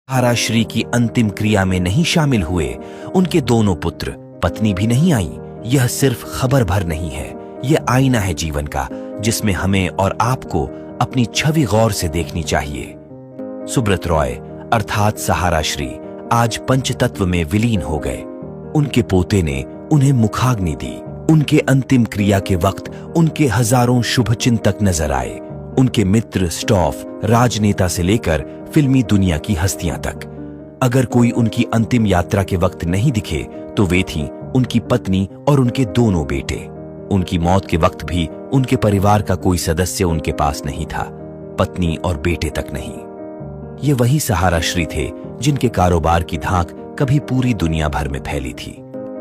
सहाराश्री की अंतिम क्रिया में नहीं शामिल हुए उनके दोनों पुत्र, पत्नी भी नहीं आई। यह सिर्फ खबर भर नहीं है, यह आईना है जीवन का, जिसमें हमें और आपको अपनी छवि गौर से देखनी चाहिए। सुब्रत रॉय अर्थात सहाराश्री आज पंचतत्व में विलीन हो गए। उनके पोते ने उन्हें मुखाग्नि दी। उनके अंतिम क्रिया के वक्त उनके हजारों शुभचिंतक नजर आए। उनके मित्र, स्टॉफ, राजनेता से लेकर फिल्मी दुनिया की हस्तियां तक। अगर कोई उनकी अंतिम यात्रा के वक्त नहीं दिखे तो वे थीं उनकी पत्नी और उनके दोनों बेटे। उनकी मौत के वक्त भी उनके परिवार का कोई सदस्य उनके पास नहीं था, पत्नी और बेटे तक नहीं। ये वही सहाराश्री थे जिनके कारोबार की धाक कभी पूरी दुनिया भर में फैली थी।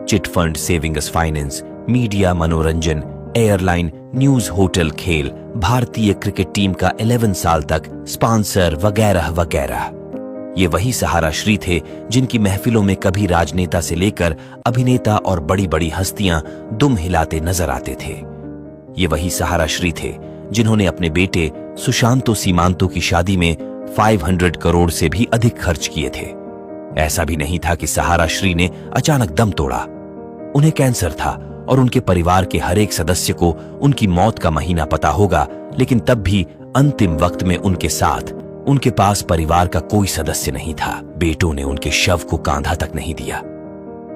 चिटफंड, सेविंग्स फाइनेंस, मीडिया, मनोरंजन, एयरलाइन, न्यूज, होटल, खेल, भारतीय क्रिकेट टीम का 11 साल तक स्पॉन्सर वगैरह वगैरह। ये वही सहाराश्री थे जिनकी महफिलों में कभी राजनेता से लेकर अभिनेता और बड़ी बड़ी हस्तियां दुम हिलाते नजर आते थे। ये वही सहाराश्री थे जिन्होंने अपने बेटे सुशांतो सीमांतो की शादी में 500 करोड़ से भी अधिक खर्च किए थे। ऐसा भी नहीं था कि सहाराश्री ने अचानक दम तोड़ा। उन्हें कैंसर था और उनके परिवार के हर एक सदस्य को उनकी मौत का महीना पता होगा, लेकिन तब भी अंतिम वक्त में उनके साथ उनके पास परिवार का कोई सदस्य नहीं था। बेटों ने उनके शव को कांधा तक नहीं दिया।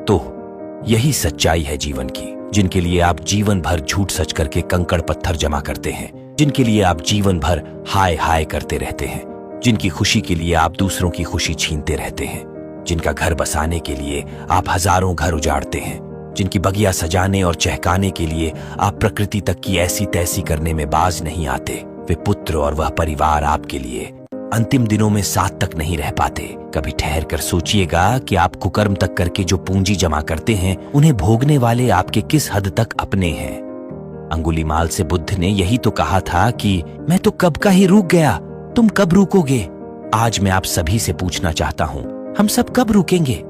तो यही सच्चाई है जीवन की, जिनके लिए आप जीवन भर झूठ सच करके कंकड़ पत्थर जमा करते हैं, जिनके लिए आप जीवन भर हाय हाय करते रहते हैं, जिनकी खुशी के लिए आप दूसरों की खुशी छीनते रहते हैं, जिनका घर बसाने के लिए आप हजारों घर उजाड़ते हैं, जिनकी बगिया सजाने और चहकाने के लिए आप प्रकृति तक की ऐसी तैसी करने में बाज नहीं आते। वे पुत्र और वह परिवार आपके लिए अंतिम दिनों में साथ तक नहीं रह पाते। कभी ठहर कर सोचिएगा कि आप कुकर्म तक करके जो पूंजी जमा करते हैं, उन्हें भोगने वाले आपके किस हद तक अपने हैं। अंगुलीमाल से बुद्ध ने यही तो कहा था कि मैं तो कब का ही रुक गया, तुम कब रुकोगे। आज मैं आप सभी से पूछना चाहता हूं, हम सब कब रुकेंगे?